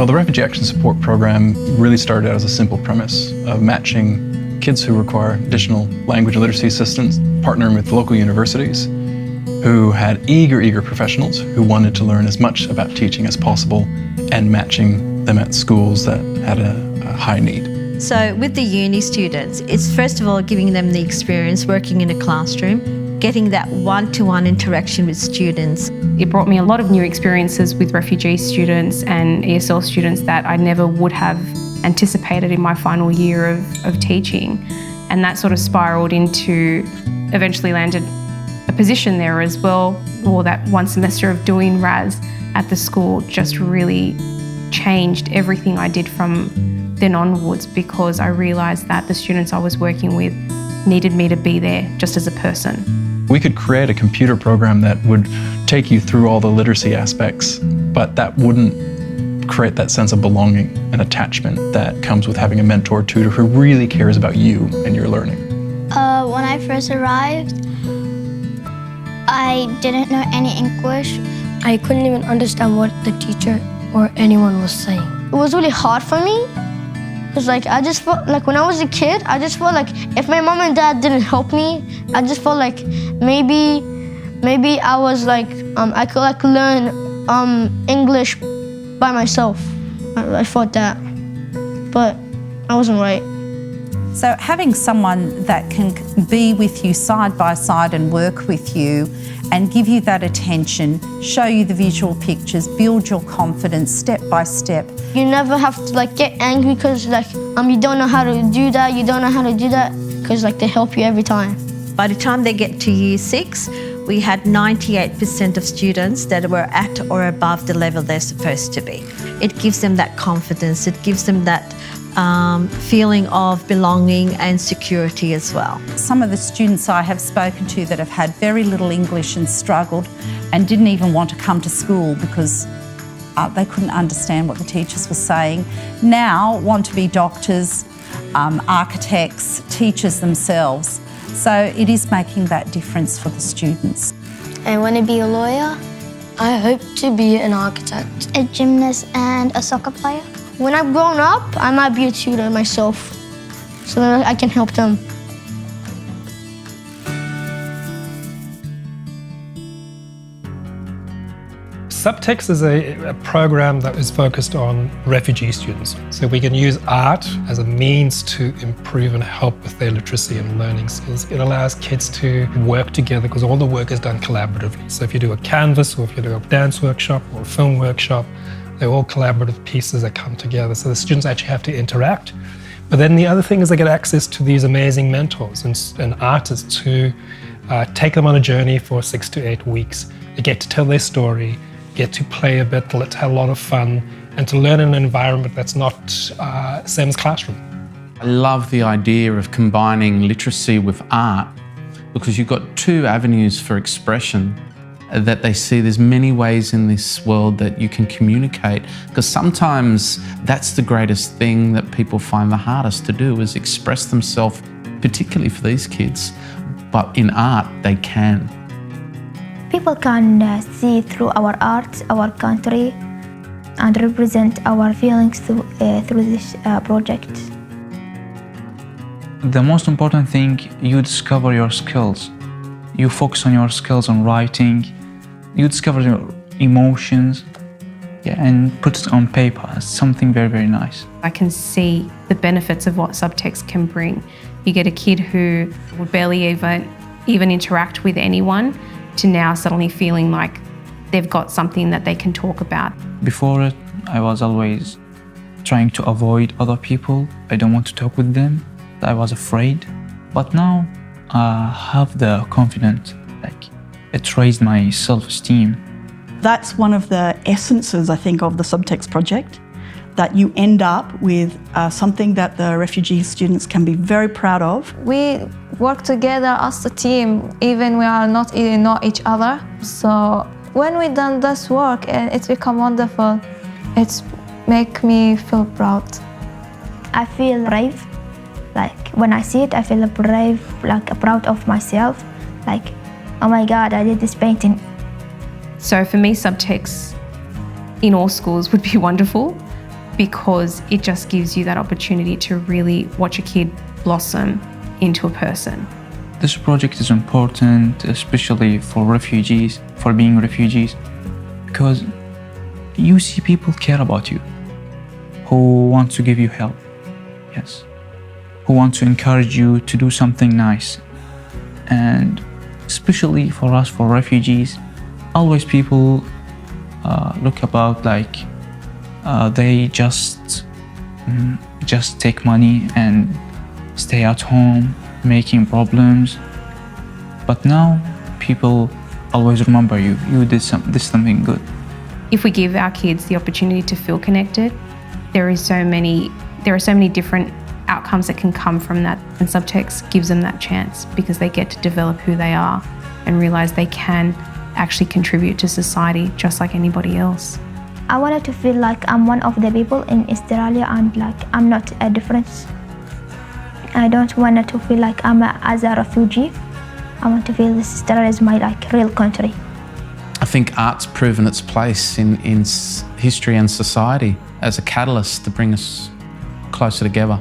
Well, the Refugee Action Support Program really started out as a simple premise of matching kids who require additional language and literacy assistance, partnering with local universities who had eager professionals who wanted to learn as much about teaching as possible and matching them at schools that had a high need. So with the uni students, it's first of all giving them the experience working in a classroom, getting that one-to-one interaction with students. It brought me a lot of new experiences with refugee students and ESL students that I never would have anticipated in my final year of teaching. And that sort of spiralled into, eventually landed a position there as well, or that one semester of doing RAS at the school just really changed everything I did from then onwards, because I realised that the students I was working with needed me to be there just as a person. We could create a computer program that would take you through all the literacy aspects, but that wouldn't create that sense of belonging and attachment that comes with having a mentor or tutor who really cares about you and your learning. When I first arrived, I didn't know any English. I couldn't even understand what the teacher or anyone was saying. It was really hard for me, because I just felt like when I was a kid, I just felt like if my mom and dad didn't help me, I just felt like maybe I was I could learn English by myself. I thought that, but I wasn't right. So having someone that can be with you side by side and work with you and give you that attention, show you the visual pictures, build your confidence step by step. You never have to get angry because you don't know how to do that, because they help you every time. By the time they get to year 6, we had 98% of students that were at or above the level they're supposed to be. It gives them that confidence, it gives them that feeling of belonging and security as well. Some of the students I have spoken to that have had very little English and struggled and didn't even want to come to school because they couldn't understand what the teachers were saying, now want to be doctors, architects, teachers themselves. So it is making that difference for the students. I want to be a lawyer. I hope to be an architect. A gymnast and a soccer player. When I've grown up, I might be a tutor myself, so that I can help them. Subtext is a program that is focused on refugee students. So we can use art as a means to improve and help with their literacy and learning skills. It allows kids to work together because all the work is done collaboratively. So if you do a canvas or if you do a dance workshop or a film workshop, they're all collaborative pieces that come together. So the students actually have to interact. But then the other thing is they get access to these amazing mentors and artists who take them on a journey for 6 to 8 weeks. They get to tell their story, get to play a bit, to have a lot of fun, and to learn in an environment that's not same as classroom. I love the idea of combining literacy with art because you've got 2 avenues for expression that they see. There's many ways in this world that you can communicate, because sometimes that's the greatest thing that people find the hardest to do, is express themselves, particularly for these kids. But in art, they can. People can see through our art, our country, and represent our feelings through this project. The most important thing, you discover your skills. You focus on your skills on writing. You discover your emotions, and put it on paper. It's something very, very nice. I can see the benefits of what Subtext can bring. You get a kid who would barely even interact with anyone to now suddenly feeling like they've got something that they can talk about. Before it, I was always trying to avoid other people. I don't want to talk with them. I was afraid. But now I have the confidence. It raised my self-esteem. That's one of the essences, I think, of the Subtext project, that you end up with something that the refugee students can be very proud of. We work together as a team, even we are not even know each other. So when we done this work, it's become wonderful. It's make me feel proud. I feel brave. When I see it, I feel brave, proud of myself. Oh my God, I did this painting. So for me, Subtext in all schools would be wonderful. because it just gives you that opportunity to really watch a kid blossom into a person. This project is important, especially for refugees, for being refugees, because you see people care about you, who want to give you help, yes, who want to encourage you to do something nice. And especially for us, for refugees, always people look about like they just take money and stay at home making problems. But now people always remember you did something good. If we give our kids the opportunity to feel connected, there are so many different outcomes that can come from that, and Subtext gives them that chance because they get to develop who they are and realize they can actually contribute to society just like anybody else. I wanted to feel like I'm one of the people in Australia and like I'm not a difference. I don't want to feel like I'm as a refugee. I want to feel this Australia is my like real country. I think art's proven its place in history and society as a catalyst to bring us closer together.